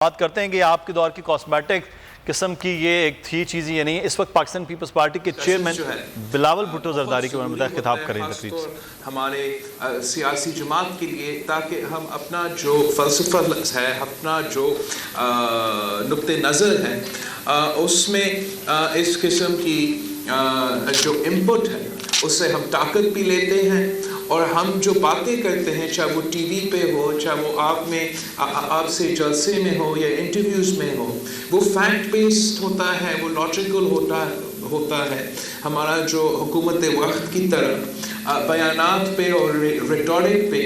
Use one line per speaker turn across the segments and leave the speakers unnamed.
بات کرتے ہیں کہ آپ کے دور کی کاسمیٹک قسم کی یہ ایک تھی چیزیں، یعنی اس وقت پاکستان پیپلز پارٹی کے چیئرمین بلاول بھٹو زرداری کے بارے میں خطاب کریں تقریب سے
ہمارے سیاسی جماعت کے لیے، تاکہ ہم اپنا جو فلسفہ ہے، اپنا جو نقطہ نظر ہے، اس میں اس قسم کی جو انپٹ ہے اس سے ہم طاقت بھی لیتے ہیں، اور ہم جو باتیں کرتے ہیں، چاہے وہ ٹی وی پہ ہو، چاہے وہ آپ سے جلسے میں ہو یا انٹرویوز میں ہو، وہ فیکٹ بیسڈ ہوتا ہے، وہ لاجیکل ہوتا ہے. ہمارا جو حکومت وقت کی طرح بیانات پہ اور ریٹورک پہ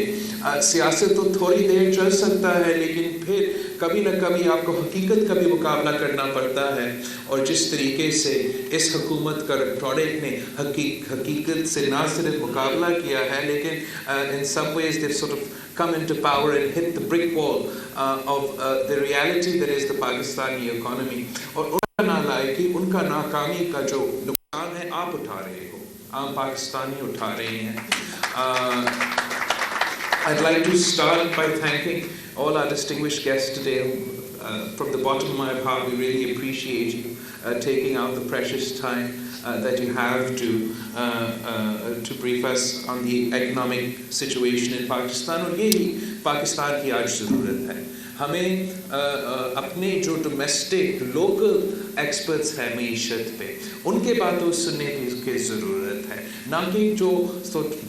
سیاست تو تھوڑی دیر چل سکتا ہے، لیکن پھر کبھی نہ کبھی آپ کو حقیقت کا بھی مقابلہ کرنا پڑتا ہے. اور جس طریقے سے اس حکومت کا ریٹورک نے حقیقت سے نہ صرف مقابلہ کیا ہے، لیکن in some ways they've sort of come into power and hit the brick wall of the reality that is the Pakistani economy. اور ان کا نالائقی، ان کا ناکامی کا جو نقصان ہے آپ اٹھا رہے ہو، عام پاکستانی اٹھا رہے ہیں. I'd like to start by thanking all our distinguished guests today. From the bottom of my heart, we really appreciate you taking out the precious time that you have to brief us on the economic situation in Pakistan. اور یہی پاکستان کی آج ضرورت ہے. ہمیں اپنے جو domestic local experts ہیں معیشت پہ، ان کے باتوں سننے کی ضرورت ہے، نہ کہ جو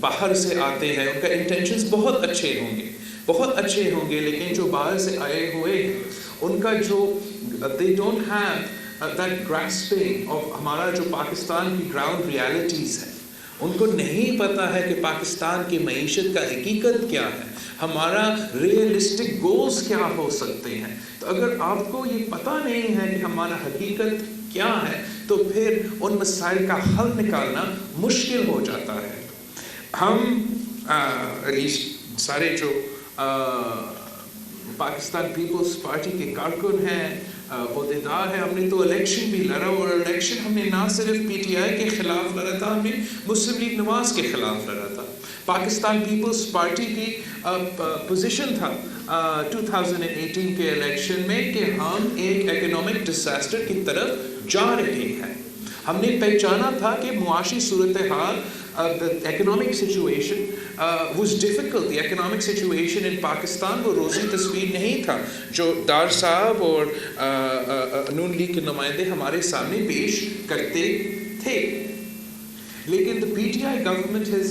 باہر سے آتے ہیں. ان کا انٹینشنز بہت اچھے ہوں گے، لیکن جو باہر سے آئے ہوئے ہیں ان کا جو they don't have that grasping of ہمارا جو پاکستان کی گراؤنڈ ریالٹیز ہے، ان کو نہیں پتہ ہے کہ پاکستان کی معیشت کا حقیقت کیا ہے، ہمارا ریئلسٹک گولز کیا ہو سکتے ہیں. تو اگر آپ کو یہ پتہ نہیں ہے کہ ہمارا حقیقت کیا ہے، تو پھر ان مسائل کا حل نکالنا مشکل ہو جاتا ہے. ہم سارے جو پاکستان پیپلز پارٹی کے کارکن ہیں، عہدیدار ہیں، ہم نے تو الیکشن بھی لڑا، اور الیکشن ہم نے نہ صرف پی ٹی آئی کے خلاف لڑا تھا، ہم نے مسلم لیگ نواز کے خلاف لڑا تھا. پاکستان پیپلز پارٹی کی پوزیشن تھا 2018 کے الیکشن میں کہ ہم ایک اکنامک ڈیزاسٹر کی طرف جا رہے ہیں. ہم نے پہچانا تھا کہ معاشی صورتحال، the economic situation was difficult. The economic situation in Pakistan وہ روزی تصویر نہیں تھا جو ڈار صاحب اور نون لیگ کے نمائندے ہمارے سامنے پیش کرتے تھے. لیکن the PTI government has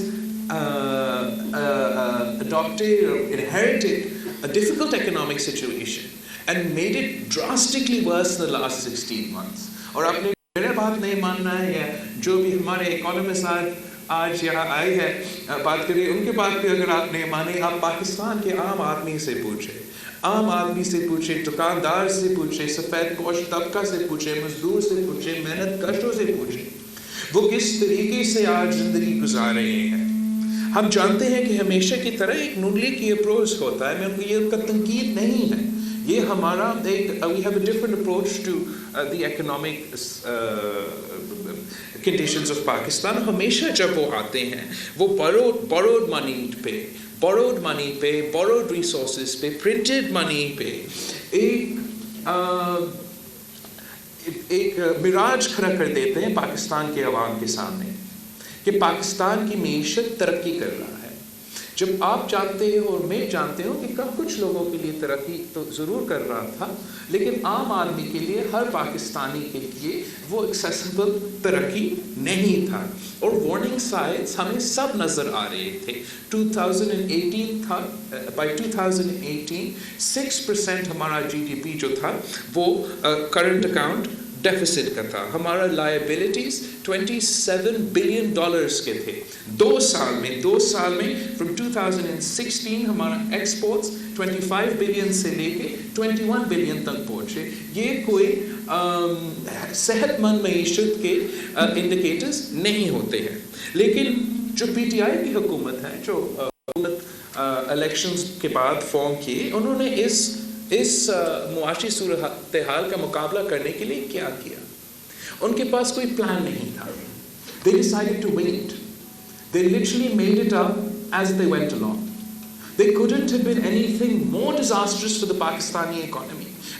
adopted or inherited a difficult economic situation and made it drastically worse in the last 16 months. اور آپ نے میرے بات نہیں ماننا ہے، یا جو بھی ہمارے اکانومسٹ آج یہاں آئے ہیں بات کریے، ان کے بات پہ اگر آپ نہیں مانے، آپ پاکستان کے عام آدمی سے پوچھیں، دکاندار سے پوچھیں، سفید پوش طبقہ سے پوچھیں، مزدور سے پوچھیں، محنت کشوں سے پوچھیں، وہ کس طریقے سے آج زندگی گزار رہے ہیں. ہم جانتے ہیں کہ ہمیشہ کی طرح ایک نون لیگ کی اپروچ ہوتا ہے، یہ ان کا تنقید نہیں ہے، یہ ہمارا ایک we have a different approach to the economic conditions of Pakistan. ہمیشہ جب وہ آتے ہیں، وہ borrowed money پہ borrowed resources پہ printed money پہ ایک مراج کھڑا کر دیتے ہیں پاکستان کے عوام کے سامنے کہ پاکستان کی معیشت ترقی کر رہا ہے. جب آپ جانتے ہیں اور میں جانتے ہوں کہ کچھ لوگوں کے لیے ترقی تو ضرور کر رہا تھا، لیکن عام آدمی کے لیے، ہر پاکستانی کے لیے وہ ایکسیسیبل ترقی نہیں تھا. اور وارننگ سائنس ہمیں سب نظر آ رہے تھے. 2018 تھا، بائی 2018 6% ہمارا GDP جو تھا وہ کرنٹ اکاؤنٹ ڈیفیسٹ کا تھا. ہمارا لائبلٹیز $27 بلین کے تھے. 2 سال میں from 2016 ہمارا ایکسپورٹس 25 بلین سے لے کے 21 بلین تک پہنچے. یہ کوئی صحت مند معیشت کے انڈیکیٹرز نہیں ہوتے ہیں. لیکن جو پی ٹی آئی کی حکومت ہے، جو حکومت الیکشنز کے بعد فارم کی، انہوں نے اس معاشی صورتحال کا مقابلہ کرنے کے لیے کیا کیا؟ ان کے پاس کوئی پلان نہیں تھا. They decided to wait. They literally made it up as they went along. They couldn't have been anything more disastrous for the Pakistani economy.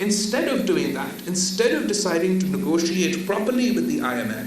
Instead of doing that, instead of deciding to negotiate properly with the IMF,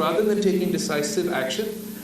rather than taking decisive action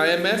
IMF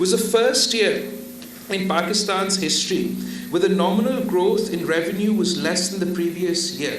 was the first year in Pakistan's history where the nominal growth in revenue was less than the previous year,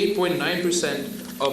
8.9% of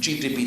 GDP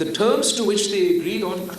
the terms to which they agreed on,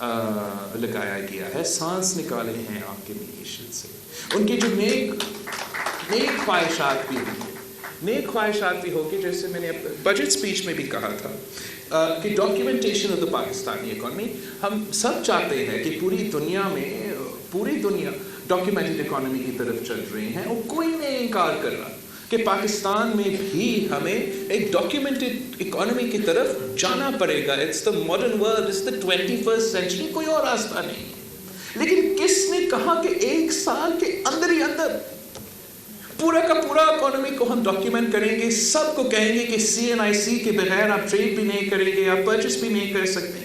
لگایا گیا ہے, سانس نکالے ہیں آپ کے معیشت سے. ان کی جو نیک خواہشات بھی ہوں گے, جیسے میں نے بجٹ اسپیچ میں بھی کہا تھا کہ documentation of the Pakistani economy, ہم سب چاہتے ہیں کہ پوری دنیا ڈاکیومنٹڈ اکانومی کی طرف چل رہی ہیں, اور کوئی نہیں انکار کر رہا کہ پاکستان میں بھی ہمیں ایک ڈاکیومنٹڈ اکانومی کی طرف جانا پڑے گا. It's the modern world, it's the 21st century, کوئی اور راستہ نہیں ہے. لیکن کس نے کہا کہ ایک سال کے اندر ہی اندر پورا کا پورا اکانومی کو ہم ڈاکیومنٹ کریں گے, سب کو کہیں گے کہ CNIC کے بغیر آپ ٹریڈ بھی نہیں کریں گے, آپ پرچیز بھی نہیں کر سکتے.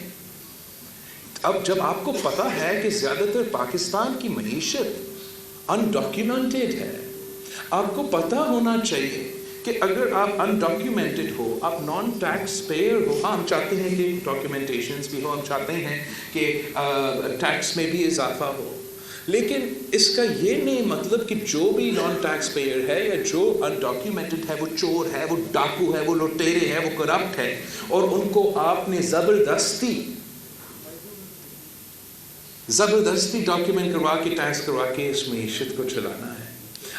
اب جب آپ کو پتا ہے کہ زیادہ تر پاکستان کی معیشت انڈاکیومنٹڈ ہے, آپ کو پتا ہونا چاہیے کہ اگر آپ انڈاکیومنٹڈ ہو, آپ نان ٹیکس پیئر ہو. ہاں, ہم چاہتے ہیں کہ ڈاکیومنٹیشنز بھی ہو, ہم چاہتے ہیں کہ ٹیکس میں بھی اضافہ ہو, لیکن اس کا یہ نہیں مطلب کہ جو بھی نان ٹیکس پیئر ہے یا جو انڈاکیومنٹڈ ہے وہ چور ہے, وہ ڈاکو ہے, وہ لٹیرے ہے, وہ کرپٹ ہے, اور ان کو آپ نے زبردستی ڈاکیومنٹ کروا کے, ٹیکس کروا کے اس معیشت کو چلانا ہے.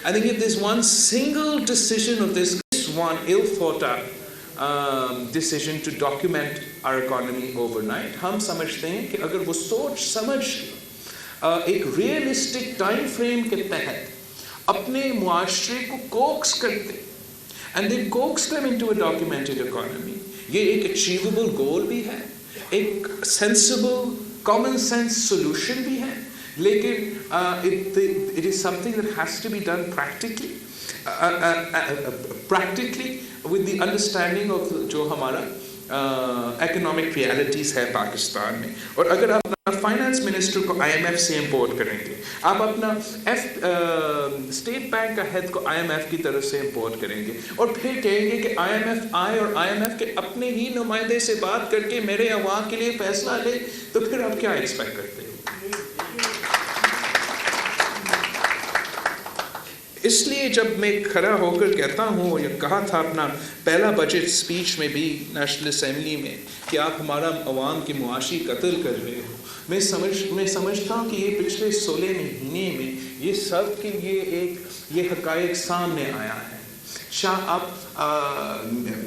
I think if there's one single decision of this one ill thought out decision to document our economy overnight, ہم سمجھتے ہیں کہ اگر وہ سوچ سمجھ ایک ریئلسٹک ٹائم فریم کے تحت اپنے معاشرے کو کوکس کرتے and then coax them into a documented economy, یہ ایک achievable goal بھی ہے, ایک sensible common sense solution بھی ہے, لیکن it is something that has to be done practically with the understanding of جو ہمارا economic realities ہے پاکستان میں. اور اگر آپ اپنا فائنانس منسٹر کو IMF سے امپورٹ کریں گے, آپ اپنا اسٹیٹ بینک کا ہیڈ کو IMF کی طرف سے امپورٹ کریں گے, اور پھر کہیں گے کہ IMF آئے اور IMF کے اپنے ہی نمائندے سے بات کر کے میرے عوام کے لیے فیصلہ لے, تو پھر آپ کیا ایکسپیکٹ کرتے ہیں؟ اس لیے جب میں کھڑا ہو کر کہتا ہوں, یا کہا تھا اپنا پہلا بجٹ سپیچ میں بھی نیشنل اسمبلی میں, کہ آپ ہمارا عوام کے معاشی قتل کر رہے ہو, میں سمجھتا ہوں کہ یہ پچھلے 16 مہینے میں یہ سب کے لیے یہ حقائق سامنے آیا ہے. شاہ آپ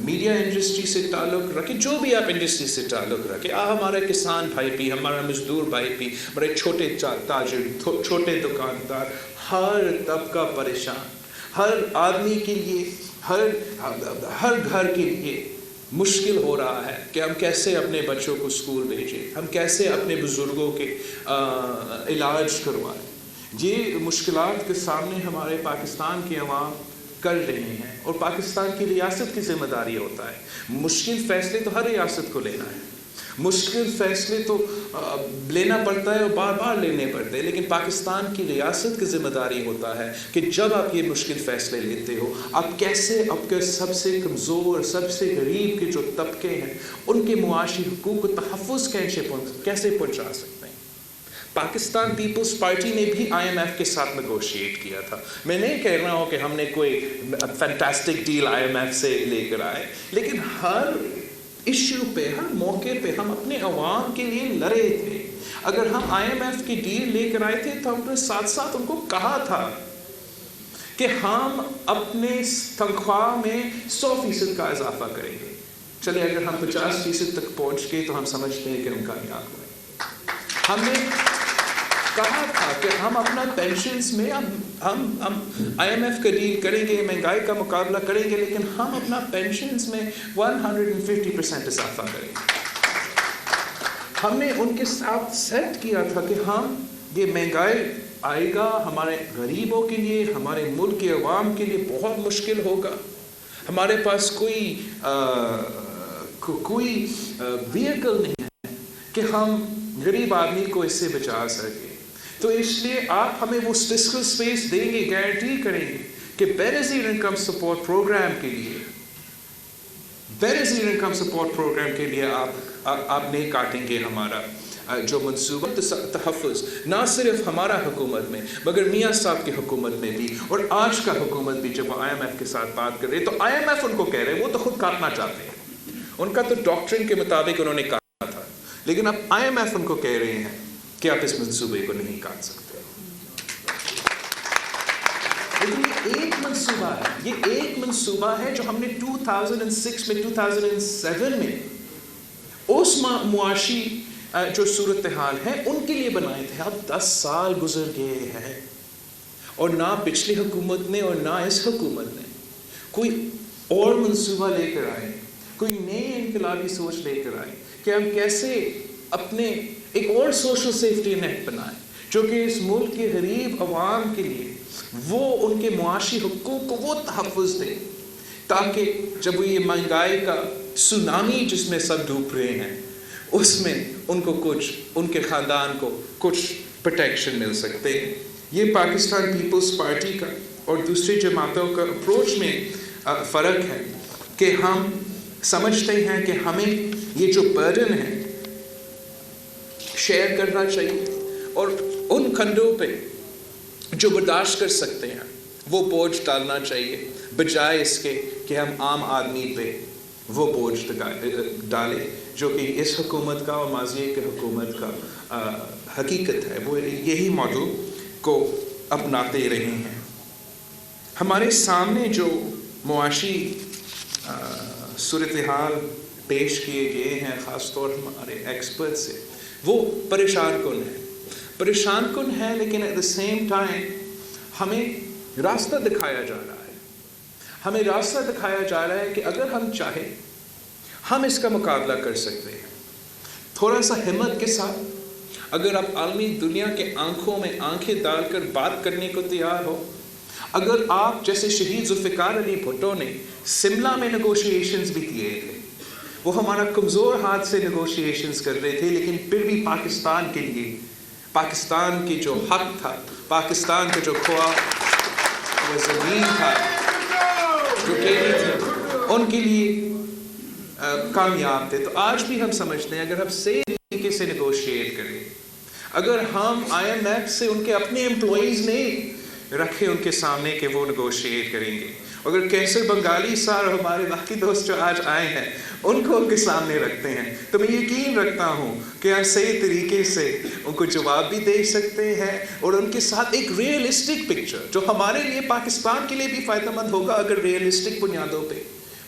میڈیا انڈسٹری سے تعلق رکھیں, جو بھی آپ انڈسٹری سے تعلق رکھیں, ہمارے کسان بھائی بھی, ہمارا مزدور بھائی بھی, ہمارے چھوٹے تاجر, چھوٹے دکاندار, ہر طبقہ پریشان, ہر آدمی کے لیے, ہر گھر کے لیے مشکل ہو رہا ہے کہ ہم کیسے اپنے بچوں کو اسکول بھیجیں, ہم کیسے اپنے بزرگوں کے علاج کروائیں. یہ مشکلات کے سامنے ہمارے پاکستان کے عوام کر رہے ہیں, اور پاکستان کی ریاست کی ذمہ داری ہوتا ہے. مشکل فیصلے تو ہر ریاست کو لینا ہے, مشکل فیصلے تو لینا پڑتا ہے اور بار بار لینے پڑتے ہیں, لیکن پاکستان کی ریاست کی ذمہ داری ہوتا ہے کہ جب آپ یہ مشکل فیصلے لیتے ہو, آپ کیسے اب کے سب سے کمزور, سب سے غریب کے جو طبقے ہیں, ان کے معاشی حقوق کو تحفظ کیسے پہنچا سکتے ہیں. پاکستان پیپلز پارٹی نے بھی IMF کے ساتھ نیگوشیٹ کیا تھا. میں نہیں کہہ رہا ہوں کہ ہم نے کوئی فینٹاسٹک ڈیل IMF سے لے کر آئے, لیکن ہر ایشو پہ, ہر موقع پہ ہم اپنے عوام کے لیے لڑے تھے. اگر ہم IMF کی ڈیل لے کر آئے تھے تو ہم نے ساتھ ساتھ ان کو کہا تھا کہ ہم اپنے تنخواہ میں 100% کا اضافہ کریں گے. چلے اگر ہم 50% تک پہنچ گئے تو ہم سمجھتے ہیں کہ ہم کامیاب ہوئے. ہم نے کہا تھا کہ ہم اپنا پینشنز میں ہم IMF کا ڈیل کریں گے, مہنگائی کا مقابلہ کریں گے, لیکن ہم اپنا پینشنز میں 150% اضافہ کریں گے. ہم نے ان کے ساتھ سیٹ کیا تھا کہ ہم یہ مہنگائی آئے گا, ہمارے غریبوں کے لیے, ہمارے ملک کے عوام کے لیے بہت مشکل ہوگا, ہمارے پاس کوئی ویکل نہیں ہے کہ ہم غریب آدمی کو اس سے بچا سکے. تو اس لیے آپ ہمیں وہ فسکل اسپیس دیں گے, گارنٹی کریں گے کہ بینظیر انکم سپورٹ پروگرام کے لیے آپ نہیں کاٹیں گے ہمارا جو منصوبہ تحفظ, نہ صرف ہمارا حکومت میں مگر میاں صاحب کی حکومت میں بھی, اور آج کا حکومت بھی. جب وہ IMF کے ساتھ بات کر رہے تو IMF ان کو کہہ رہے, وہ تو خود کاٹنا چاہتے ہیں. ان کا تو ڈاکٹرن کے مطابق انہوں نے کہا تھا لیکن اب IMF ان کو کہہ رہے ہیں کہ آپ اس منصوبے کو نہیں کاٹ سکتے. لیکن یہ ایک منصوبہ ہے جو ہم نے 2006 میں 2007 میں اس معاشی جو صورتحال ہے ان کے لیے بنائے تھے. اب 10 سال گزر گئے ہیں اور نہ پچھلی حکومت نے اور نہ اس حکومت نے کوئی اور منصوبہ لے کر آئے, کوئی نئی انقلابی سوچ لے کر آئے کہ ہم کیسے اپنے ایک اور سوشل سیفٹی نیٹ بنائیں جو کہ اس ملک کے غریب عوام کے لیے وہ ان کے معاشی حقوق کو وہ تحفظ دے, تاکہ جب وہ یہ مہنگائی کا سونامی جس میں سب ڈوب رہے ہیں اس میں ان کو کچھ, ان کے خاندان کو کچھ پروٹیکشن مل سکتے ہیں. یہ پاکستان پیپلز پارٹی کا اور دوسری جماعتوں کا اپروچ میں فرق ہے کہ ہم سمجھتے ہیں کہ ہمیں یہ جو برڈن ہے شیئر کرنا چاہیے اور ان کندھوں پہ جو برداشت کر سکتے ہیں وہ بوجھ ڈالنا چاہیے, بجائے اس کے کہ ہم عام آدمی پہ وہ بوجھ ڈالیں جو کہ اس حکومت کا اور ماضی کی حکومت کا حقیقت ہے. وہ یہی موضوع کو اپناتے رہے ہیں. ہمارے سامنے جو معاشی صورتحال پیش کیے گئے ہیں خاص طور ہمارے ایکسپرٹ سے, وہ پریشان کن ہے لیکن ایٹ دا سیم ٹائم ہمیں راستہ دکھایا جا رہا ہے کہ اگر ہم چاہیں ہم اس کا مقابلہ کر سکتے ہیں. تھوڑا سا ہمت کے ساتھ اگر آپ عالمی دنیا کے آنکھوں میں آنکھیں ڈال کر بات کرنے کو تیار ہو, اگر آپ جیسے شہید ذوالفقار علی بھٹو نے شملہ میں نیگوشیشنز بھی کیے تھے, وہ ہمارا کمزور ہاتھ سے نیگوشیشنز کر رہے تھے, لیکن پھر بھی پاکستان کے لیے, پاکستان کی جو حق تھا, پاکستان کا جو خواہ وہ زمین تھا جو کہنی تھی, ان کے لیے کامیاب تھے. تو آج بھی ہم سمجھتے ہیں اگر ہم صحیح طریقے سے نیگوشیٹ کریں, اگر ہم IMF سے ان کے اپنے امپلائیز نہیں رکھے ان کے سامنے کہ وہ نیگوشیٹ کریں گے, اگر کیسر بنگالی سر ہمارے باقی دوست جو آج آئے ہیں ان کو ان کے سامنے رکھتے ہیں, تو میں یقین رکھتا ہوں کہ ہم صحیح طریقے سے ان کو جواب بھی دے سکتے ہیں اور ان کے ساتھ ایک ریئلسٹک پکچر جو ہمارے لیے پاکستان کے لیے بھی فائدہ مند ہوگا اگر ریئلسٹک بنیادوں پہ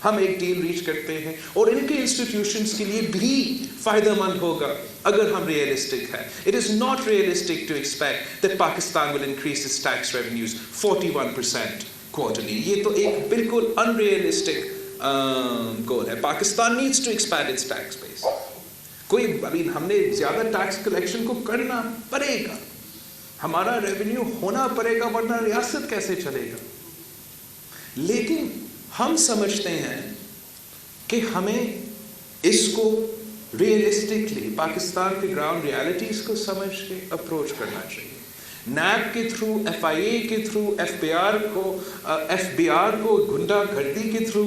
ہم ایک ڈیل ریچ کرتے ہیں, اور ان کے انسٹیٹیوشنز کے لیے بھی فائدہ مند ہوگا اگر ہم ریئلسٹک ہیں. It is not realistic to expect that Pakistan will increase its tax revenues 41% quarterly. یہ تو ایک بالکل unrealistic goal ہے. Pakistan needs to expand its tax base. ہم نے زیادہ ٹیکس کلیکشن کو کرنا پڑے گا, ہمارا ریونیو ہونا پڑے گا, ورنہ ریاست کیسے چلے گا. لیکن ہم سمجھتے ہیں کہ ہمیں اس کو ریئلسٹکلی پاکستان کے گراؤنڈ ریالٹیز کو سمجھ کے اپروچ کرنا چاہیے. نیب کے تھرو, FIA کے تھرو, FBR کو گنڈا گردی کے تھرو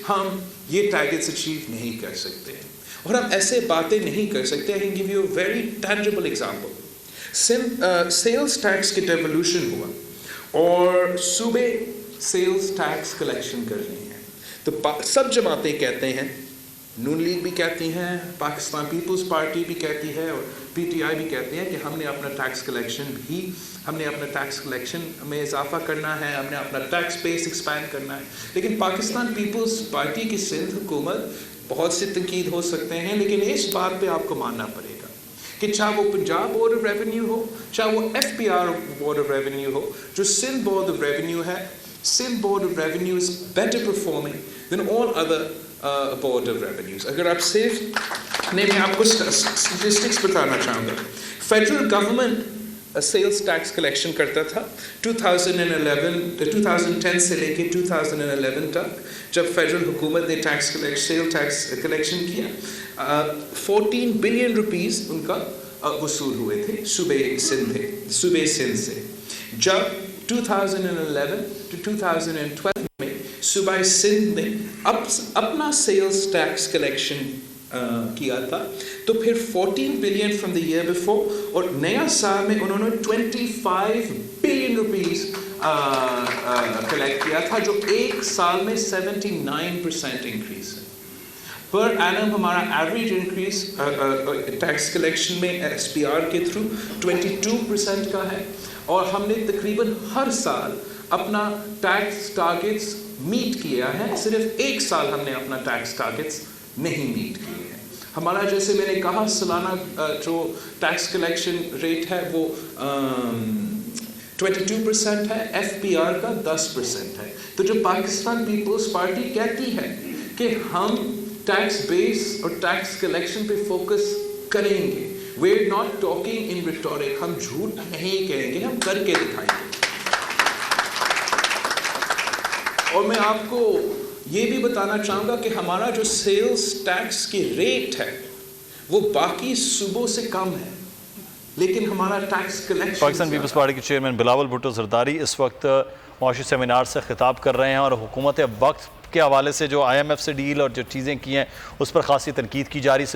ہم یہ ٹارگیٹس اچیو نہیں کر سکتے, اور ہم ایسے باتیں نہیں کر سکتے. I can give you a very tangible example. Sales tax کے ڈیولوشن ہوا اور صوبے سیلز ٹیکس کلیکشن کر رہی ہیں, تو سب جماعتیں کہتے ہیں, نون لیگ بھی کہتی ہیں, پاکستان پیپلز پارٹی بھی کہتی ہے اور PTI بھی کہتے ہیں کہ ہم نے اپنا ٹیکس کلیکشن میں اضافہ کرنا ہے, ہم نے اپنا ٹیکس بیس ایکسپینڈ کرنا ہے. لیکن پاکستان پیپلز پارٹی کی سندھ حکومت, بہت سے تنقید ہو سکتے ہیں, لیکن اس بات پہ آپ کو ماننا پڑے گا کہ چاہے وہ پنجاب بورڈ آف ریونیو ہو, چاہے وہ FBR بورڈ آف ریونیو ہو, جو سندھ بورڈ آف ریونیو ہے, Sindh Board of Revenue is better performing than all other Board of Revenues. اگر آپ صرف میں آپ کو اسٹیٹسٹکس بتانا چاہوں گا. Federal government sales tax collection کرتا تھا 2010 سے لے کے 2011 تک, جب فیڈرل حکومت نے سیل ٹیکس کلیکشن کیا 14 بلین روپیز ان کا وصول ہوئے تھے صوبے سندھ سے. جب 2011 to 2012 میں صوبہ سندھ نے اپنا سیلز ٹیکس کلیکشن کیا تھا, تو پھر 14 billion from the year before, اور نیا سال میں انہوں نے 25 بلین روپیز کلیکٹ کیا تھا, جو ایک سال میں 79% انکریز ہے. پر اینم ہمارا ایوریج انکریز ٹیکس کلیکشن میں ایس پی آر کے تھرو 22% کا ہے، اور ہم نے تقریباً ہر سال اپنا ٹیکس ٹارگیٹس میٹ کیا ہے، صرف ایک سال ہم نے اپنا ٹیکس ٹارگیٹس نہیں میٹ کیے ہیں۔ ہمارا جیسے میں نے کہا سالانہ جو ٹیکس کلیکشن ریٹ ہے وہ 22% ہے، ایف پی آر کا 10% ہے۔ تو جو پاکستان پیپلز پارٹی کہتی ہے کہ ہم ٹیکس بیس اور ٹیکس کلیکشن پہ فوکس کریں گے، we are not talking in rhetoric, ہم جھوٹ نہیں کہیں گے، ہم کر کے دکھائیں گے۔ اور میں آپ کو یہ بھی بتانا چاہوں گا کہ ہمارا جو سیلز ٹیکس کی ریٹ ہے وہ باقی صوبوں سے کم ہے، لیکن ہمارا ٹیکس کلیکشن
پاکستان پیپلز پارٹی کے چیئرمین بلاول بھٹو زرداری اس وقت معاشی سیمینار سے خطاب کر رہے ہیں، اور حکومت وقت کے حوالے سے جو آئی ایم ایف سے ڈیل اور جو چیزیں کی ہیں اس پر خاصی تنقید کی جا رہی ہے۔